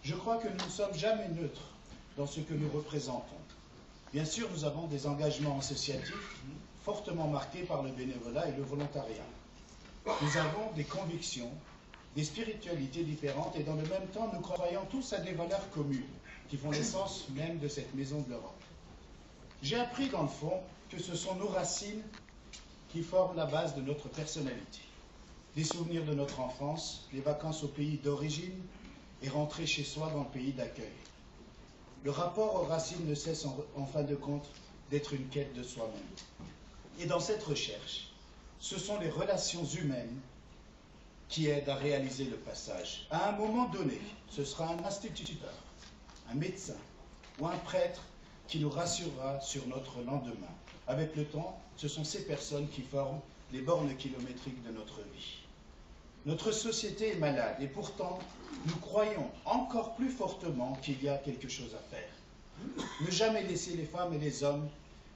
Je crois que nous ne sommes jamais neutres dans ce que nous représentons. Bien sûr, nous avons des engagements associatifs fortement marqués par le bénévolat et le volontariat. Nous avons des convictions, des spiritualités différentes et dans le même temps, nous croyons tous à des valeurs communes qui font l'essence même de cette maison de l'Europe. J'ai appris dans le fond que ce sont nos racines qui forment la base de notre personnalité. Des souvenirs de notre enfance, les vacances au pays d'origine et rentrer chez soi dans le pays d'accueil. Le rapport aux racines ne cesse en fin de compte d'être une quête de soi-même. Et dans cette recherche, ce sont les relations humaines qui aident à réaliser le passage. À un moment donné, ce sera un instituteur, un médecin ou un prêtre qui nous rassurera sur notre lendemain. Avec le temps, ce sont ces personnes qui forment les bornes kilométriques de notre vie. Notre société est malade et pourtant, nous croyons encore plus fortement qu'il y a quelque chose à faire. Ne jamais laisser les femmes et les hommes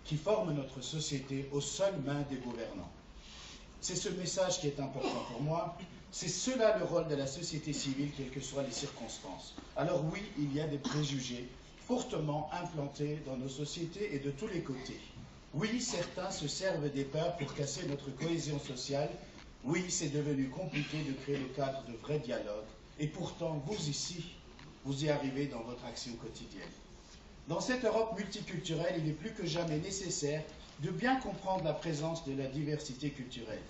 qui forment notre société aux seules mains des gouvernants. C'est ce message qui est important pour moi. C'est cela le rôle de la société civile, quelles que soient les circonstances. Alors oui, il y a des préjugés fortement implantés dans nos sociétés et de tous les côtés. Oui, certains se servent des peurs pour casser notre cohésion sociale. Oui, c'est devenu compliqué de créer le cadre de vrai dialogue. Et pourtant, vous ici, vous y arrivez dans votre action quotidienne. Dans cette Europe multiculturelle, il est plus que jamais nécessaire de bien comprendre la présence de la diversité culturelle.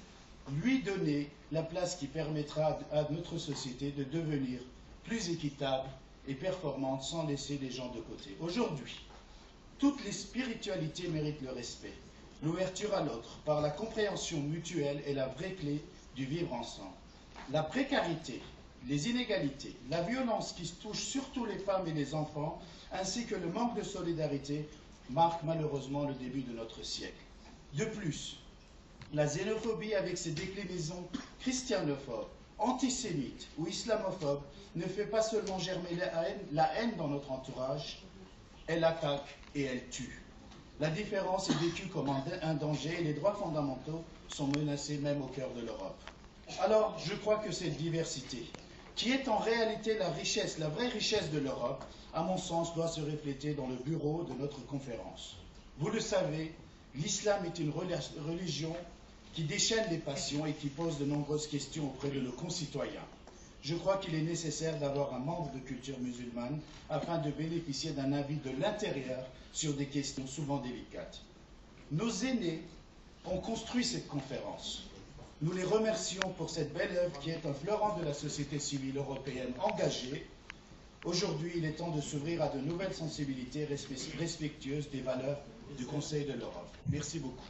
Lui donner la place qui permettra à notre société de devenir plus équitable et performante sans laisser les gens de côté. Aujourd'hui, toutes les spiritualités méritent le respect. L'ouverture à l'autre, par la compréhension mutuelle, est la vraie clé du vivre ensemble. La précarité, les inégalités, la violence qui touche surtout les femmes et les enfants, ainsi que le manque de solidarité, marquent malheureusement le début de notre siècle. De plus, la xénophobie avec ses déclinaisons christianophobes, antisémites ou islamophobes ne fait pas seulement germer la haine dans notre entourage, elle attaque et elle tue. La différence est vécue comme un danger et les droits fondamentaux sont menacés même au cœur de l'Europe. Alors, je crois que cette diversité, qui est en réalité la richesse, la vraie richesse de l'Europe, à mon sens, doit se refléter dans le bureau de notre conférence. Vous le savez, l'islam est une religion qui déchaîne les passions et qui pose de nombreuses questions auprès de nos concitoyens. Je crois qu'il est nécessaire d'avoir un membre de culture musulmane afin de bénéficier d'un avis de l'intérieur sur des questions souvent délicates. Nos aînés ont construit cette conférence. Nous les remercions pour cette belle œuvre qui est un fleuron de la société civile européenne engagée. Aujourd'hui, il est temps de s'ouvrir à de nouvelles sensibilités respectueuses des valeurs du Conseil de l'Europe. Merci beaucoup.